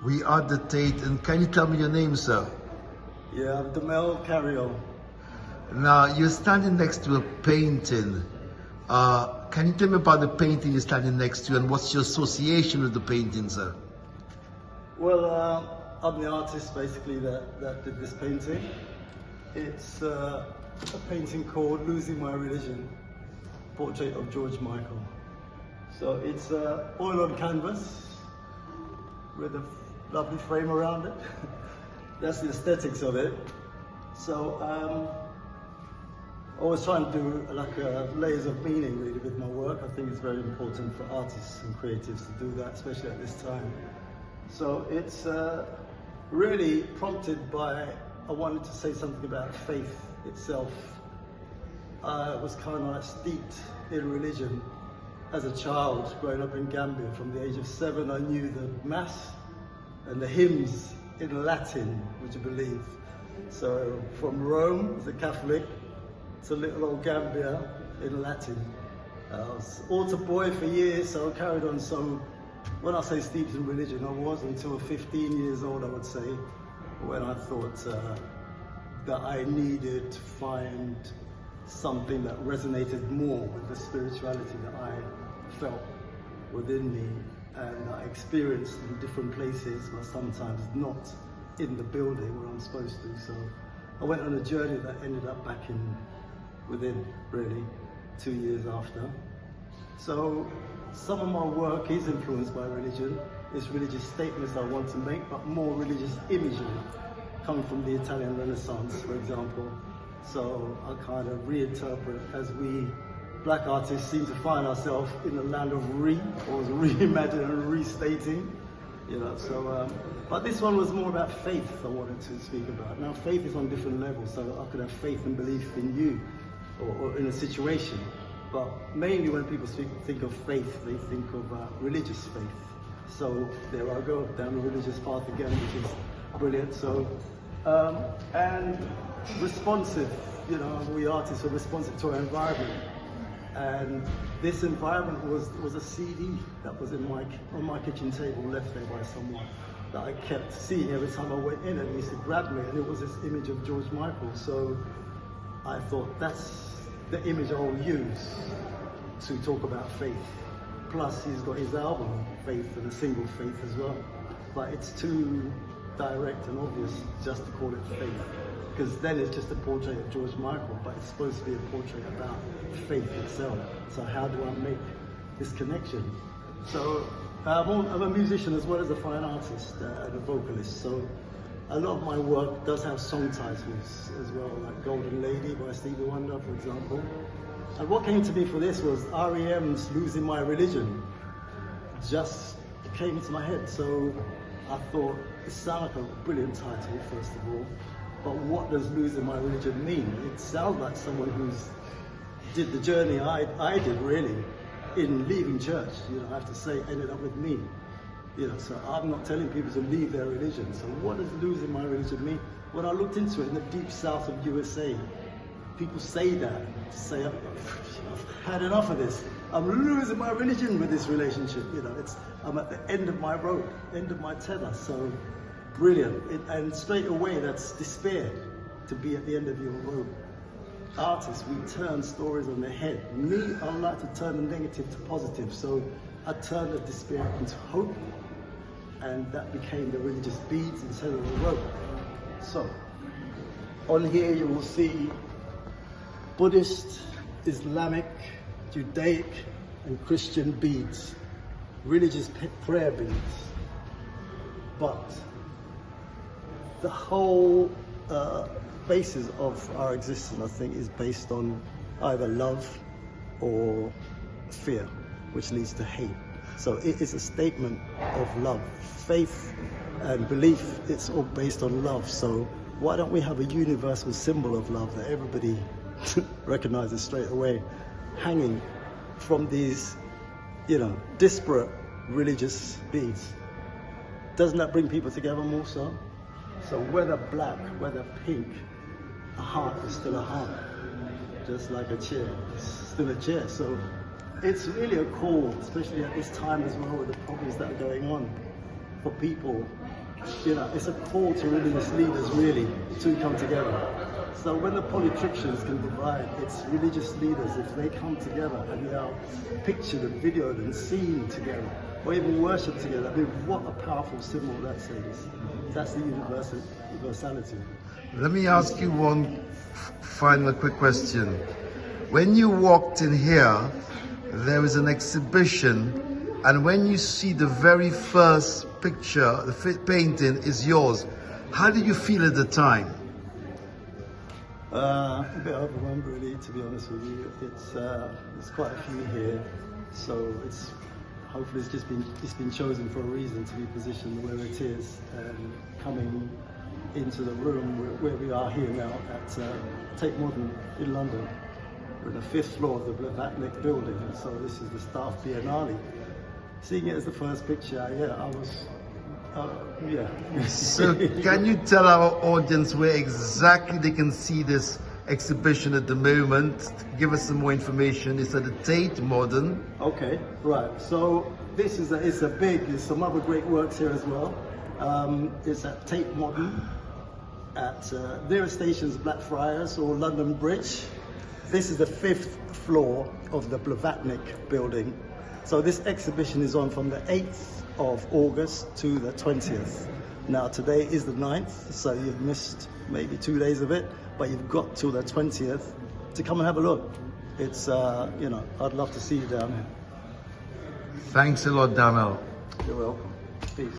We are the Tate, and can you tell me your name, sir? Yeah, I'm Damel Carayol. Now, you're standing next to a painting. Can you tell me about the painting you're standing next to, and what's your association with the painting, sir? Well, I'm the artist basically that did this painting. It's a painting called Losing My Religion, portrait of George Michael. So it's oil on canvas with a lovely frame around it. That's the aesthetics of it. So I was trying to do like layers of meaning really with my work. I think it's very important for artists and creatives to do that, especially at this time. So it's really prompted by, I wanted to say something about faith itself. I was kind of like steeped in religion as a child growing up in Gambia. From the age of 7, I knew the Mass and the hymns in Latin, would you believe? So from Rome as a Catholic to little old Gambia in Latin. I was altar boy for years, so I carried on. So when I say steeped in religion, I was until 15 years old, I would say, when I thought that I needed to find something that resonated more with the spirituality that I felt within me and I experienced in different places, but sometimes not in the building where I'm supposed to. So I went on a journey that ended up back within really 2 years after. So some of my work is influenced by religion. It's religious statements I want to make, but more religious imagery coming from the Italian Renaissance, for example. So I kind of reinterpret as we black artists seem to find ourselves in the land of reimagining and restating, you know. So, but this one was more about faith I wanted to speak about. Now, faith is on different levels, so I could have faith and belief in you or in a situation. But mainly when people think of faith, they think of religious faith. So there I go, down the religious path again, which is brilliant. So, and responsive, you know, we artists are responsive to our environment. And this environment was a CD that was on my kitchen table, left there by someone, that I kept seeing every time I went in, and he used to grab me, and it was this image of George Michael. So I thought that's the image I'll use to talk about faith. Plus he's got his album, Faith, and a single Faith as well. But it's too direct and obvious just to call it faith, because then it's just a portrait of George Michael, but it's supposed to be a portrait about faith itself. So how do I make this connection? So I'm a musician as well as a fine artist and a vocalist. So a lot of my work does have song titles as well, like Golden Lady by Stevie Wonder, for example. And what came to me for this was R.E.M's Losing My Religion. Just came into my head. So I thought, it sounded like a brilliant title, first of all. But what does losing my religion mean? It sounds like someone who's did the journey I did really in leaving church. You know, I have to say, ended up with me. You know, so I'm not telling people to leave their religion. So what does losing my religion mean? When I looked into it, in the deep south of USA, people say that, say, I've had enough of this. I'm losing my religion with this relationship. You know, I'm at the end of my rope, end of my tether. So brilliant. And straight away, that's despair, to be at the end of your rope. Artists, we turn stories on their head. Me, I like to turn the negative to positive. So I turned the despair into hope, and that became the religious beads instead of the rope. So on here you will see Buddhist, Islamic, Judaic, and Christian beads, religious prayer beads. But the whole basis of our existence, I think, is based on either love or fear, which leads to hate. So it is a statement of love. Faith and belief, it's all based on love. So why don't we have a universal symbol of love that everybody recognizes straight away, hanging from these, you know, disparate religious beads? Doesn't that bring people together more so? So whether black, whether pink, a heart is still a heart. Just like a chair, it's still a chair. So it's really a call, especially at this time as well with the problems that are going on. for people. You know, it's a call to religious leaders really to come together. So when the politicians can divide, it's religious leaders, if they come together and they are pictured and videoed and seen together, or even worship together, I mean, what a powerful symbol that is. That's the universality. Let me ask you one final quick question. When you walked in here, there was an exhibition, and when you see the very first picture, the painting is yours, how did you feel at the time? A bit overwhelmed, really, to be honest with you. There's quite a few here, so hopefully it's been chosen for a reason to be positioned where it is, and coming into the room where we are here now at Tate Modern in London. We're on the 5th floor of the Blavatnik building, and so this is the staff biennale. Seeing it as the first picture, I was. So can you tell our audience where exactly they can see this exhibition at the moment? Give us some more information. It's at the Tate Modern. Okay, right. So this is there's some other great works here as well. It's at Tate Modern, at nearest stations Blackfriars or London Bridge. This is the 5th floor of the Blavatnik building. So this exhibition is on from the 8th of August to the 20th. Now today is the 9th, so you've missed maybe 2 days of it, but you've got till the 20th to come and have a look. It's, I'd love to see you down here. Thanks a lot, Damel. You're welcome. Peace.